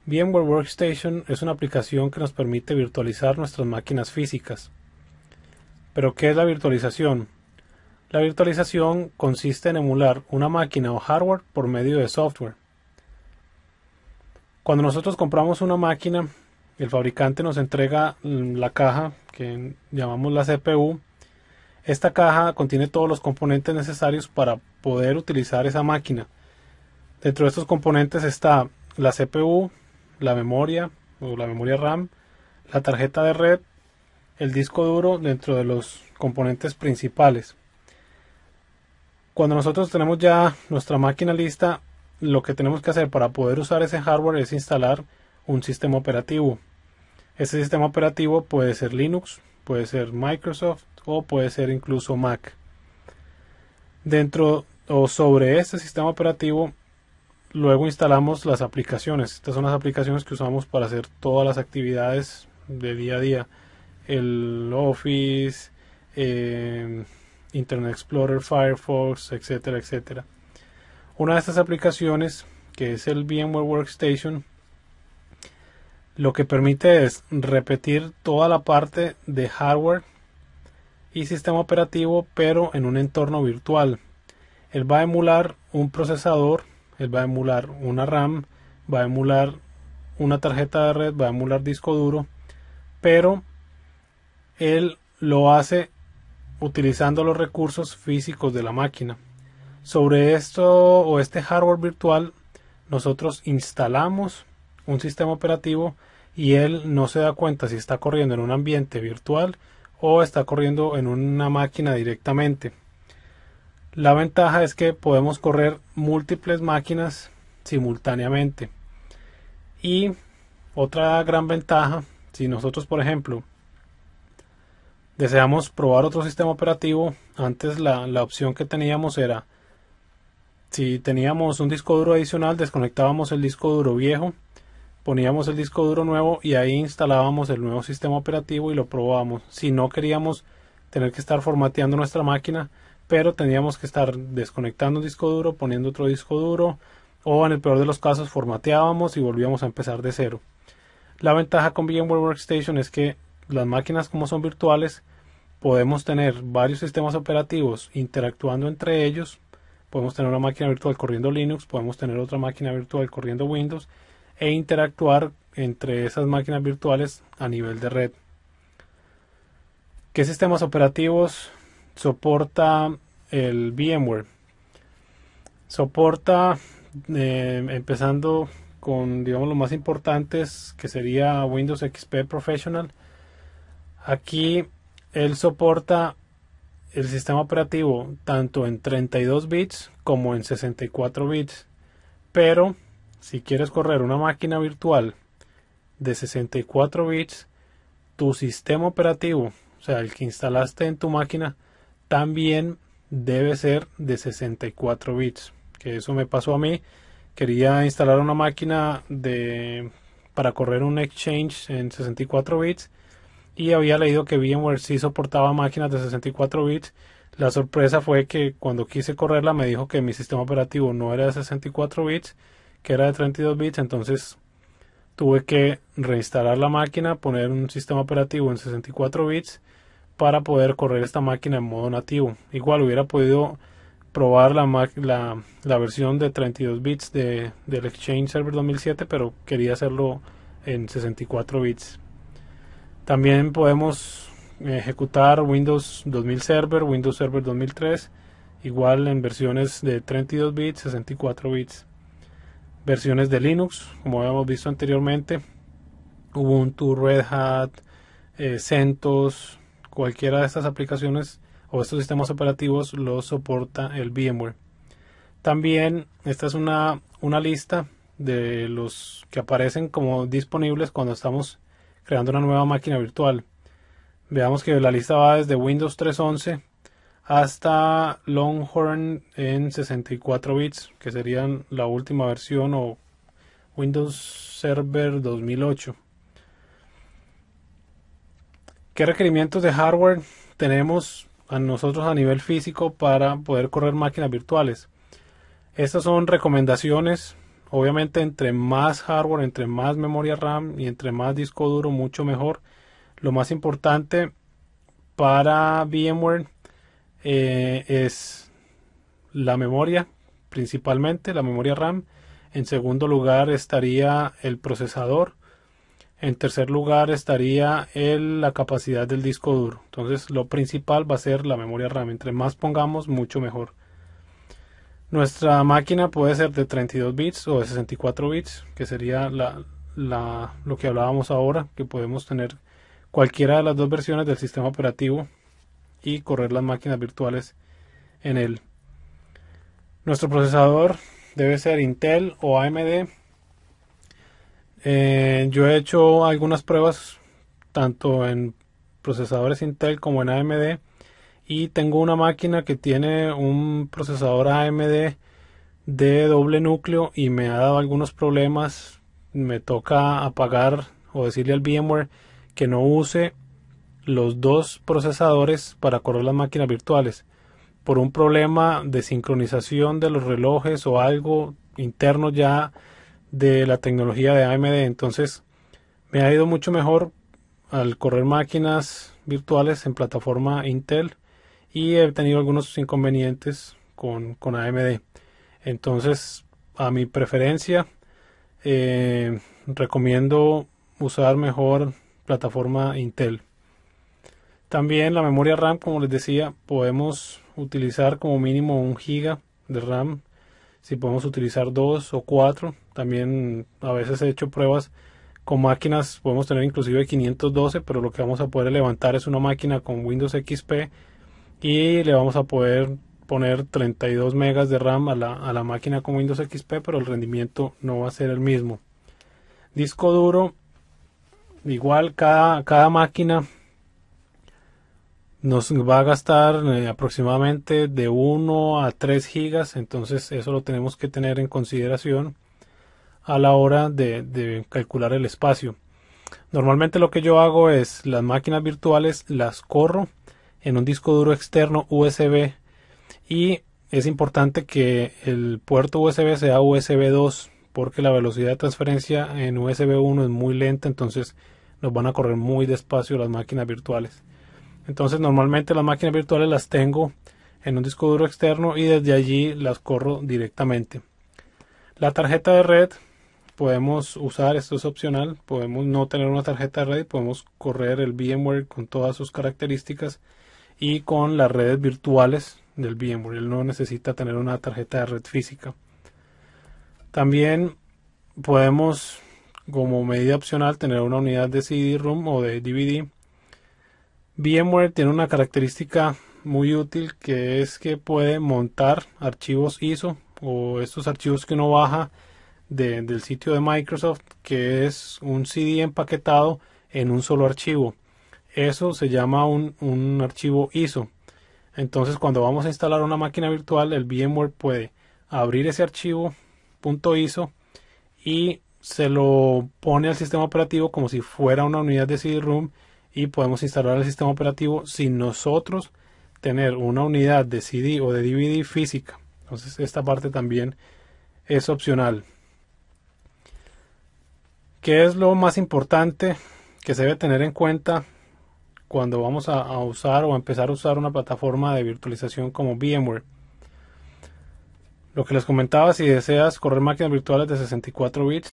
VMware Workstation es una aplicación que nos permite virtualizar nuestras máquinas físicas. ¿Pero qué es la virtualización? La virtualización consiste en emular una máquina o hardware por medio de software. Cuando nosotros compramos una máquina, el fabricante nos entrega la caja que llamamos la CPU. Esta caja contiene todos los componentes necesarios para poder utilizar esa máquina. Dentro de estos componentes está la CPU, la memoria o la memoria RAM, la tarjeta de red, el disco duro dentro de los componentes principales. Cuando nosotros tenemos ya nuestra máquina lista, lo que tenemos que hacer para poder usar ese hardware es instalar un sistema operativo. Ese sistema operativo puede ser Linux, puede ser Microsoft o puede ser incluso Mac. Dentro o sobre este sistema operativo, luego instalamos las aplicaciones. Estas son las aplicaciones que usamos para hacer todas las actividades de día a día. El Office, Internet Explorer, Firefox, etcétera, etcétera. Una de estas aplicaciones, que es el VMware Workstation, lo que permite es repetir toda la parte de hardware y sistema operativo, pero en un entorno virtual. Él va a emular un procesador, él va a emular una RAM, va a emular una tarjeta de red, va a emular disco duro, pero él lo hace utilizando los recursos físicos de la máquina. Sobre esto o este hardware virtual, nosotros instalamos un sistema operativo y él no se da cuenta si está corriendo en un ambiente virtual o está corriendo en una máquina directamente. La ventaja es que podemos correr múltiples máquinas simultáneamente. Y otra gran ventaja, si nosotros por ejemplo deseamos probar otro sistema operativo, antes la opción que teníamos era, si teníamos un disco duro adicional, desconectábamos el disco duro viejo, poníamos el disco duro nuevo y ahí instalábamos el nuevo sistema operativo y lo probábamos. Si no queríamos tener que estar formateando nuestra máquina, pero teníamos que estar desconectando un disco duro, poniendo otro disco duro, o en el peor de los casos formateábamos y volvíamos a empezar de cero. La ventaja con VMware Workstation es que las máquinas, como son virtuales, podemos tener varios sistemas operativos interactuando entre ellos. Podemos tener una máquina virtual corriendo Linux, podemos tener otra máquina virtual corriendo Windows e interactuar entre esas máquinas virtuales a nivel de red. ¿Qué sistemas operativos soporta el VMware? Soporta, empezando con, digamos, los más importantes, que sería Windows XP Professional. Aquí él soporta el sistema operativo tanto en 32 bits como en 64 bits, pero si quieres correr una máquina virtual de 64 bits, tu sistema operativo, o sea, el que instalaste en tu máquina, también debe ser de 64 bits, que eso me pasó a mí. Quería instalar una máquina para correr un Exchange en 64 bits y había leído que VMware sí soportaba máquinas de 64 bits. La sorpresa fue que cuando quise correrla me dijo que mi sistema operativo no era de 64 bits, que era de 32 bits, entonces tuve que reinstalar la máquina, poner un sistema operativo en 64 bits para poder correr esta máquina en modo nativo. Igual hubiera podido probar la versión de 32 bits del Exchange Server 2007, pero quería hacerlo en 64 bits. También podemos ejecutar Windows 2000 Server, Windows Server 2003, igual en versiones de 32 bits, 64 bits. Versiones de Linux, como habíamos visto anteriormente, Ubuntu, Red Hat, CentOS, cualquiera de estas aplicaciones o estos sistemas operativos los soporta el VMware. También esta es una lista de los que aparecen como disponibles cuando estamos creando una nueva máquina virtual. Veamos que la lista va desde Windows 3.11 hasta Longhorn en 64 bits, que serían la última versión, o Windows Server 2008. ¿Qué requerimientos de hardware tenemos a nosotros a nivel físico para poder correr máquinas virtuales? Estas son recomendaciones Obviamente entre más hardware, entre más memoria RAM y entre más disco duro, mucho mejor. Lo más importante para VMware es la memoria, principalmente la memoria RAM. En segundo lugar estaría el procesador. En tercer lugar estaría la capacidad del disco duro. Entonces lo principal va a ser la memoria RAM. Entre más pongamos, mucho mejor. Nuestra máquina puede ser de 32 bits o de 64 bits, que sería lo que hablábamos ahora, que podemos tener cualquiera de las dos versiones del sistema operativo y correr las máquinas virtuales en él. Nuestro procesador debe ser Intel o AMD. Yo he hecho algunas pruebas tanto en procesadores Intel como en AMD y tengo una máquina que tiene un procesador AMD de doble núcleo y me ha dado algunos problemas. Me toca apagar o decirle al VMware que no use los dos procesadores para correr las máquinas virtuales por un problema de sincronización de los relojes o algo interno ya de la tecnología de AMD. Entonces me ha ido mucho mejor al correr máquinas virtuales en plataforma Intel y he tenido algunos inconvenientes con AMD. Entonces, a mi preferencia, recomiendo usar mejor plataforma Intel. También la memoria RAM, como les decía, podemos utilizar como mínimo 1 GB de RAM. Si podemos utilizar 2 o 4, también a veces he hecho pruebas con máquinas, podemos tener inclusive 512, pero lo que vamos a poder levantar es una máquina con Windows XP y le vamos a poder poner 32 megas de RAM a la máquina con Windows XP, pero el rendimiento no va a ser el mismo. Disco duro, igual cada máquina nos va a gastar aproximadamente de 1 a 3 gigas, entonces eso lo tenemos que tener en consideración a la hora de calcular el espacio. Normalmente lo que yo hago es las máquinas virtuales las corro en un disco duro externo USB y es importante que el puerto USB sea USB 2 porque la velocidad de transferencia en USB 1 es muy lenta, entonces nos van a correr muy despacio las máquinas virtuales. Entonces normalmente las máquinas virtuales las tengo en un disco duro externo y desde allí las corro directamente. La tarjeta de red podemos usar, esto es opcional, podemos no tener una tarjeta de red, podemos correr el VMware con todas sus características y con las redes virtuales del VMware. Él no necesita tener una tarjeta de red física. También podemos, como medida opcional, tener una unidad de CD-ROM o de DVD. VMware tiene una característica muy útil que es que puede montar archivos ISO o estos archivos que uno baja del sitio de Microsoft, que es un CD empaquetado en un solo archivo. Eso se llama un archivo ISO. Entonces cuando vamos a instalar una máquina virtual, el VMware puede abrir ese archivo .iso y se lo pone al sistema operativo como si fuera una unidad de CD-ROM y podemos instalar el sistema operativo sin nosotros tener una unidad de CD o de DVD física. Entonces esta parte también es opcional. ¿Qué es lo más importante que se debe tener en cuenta cuando vamos a usar o a empezar a usar una plataforma de virtualización como VMware? Lo que les comentaba, si deseas correr máquinas virtuales de 64 bits,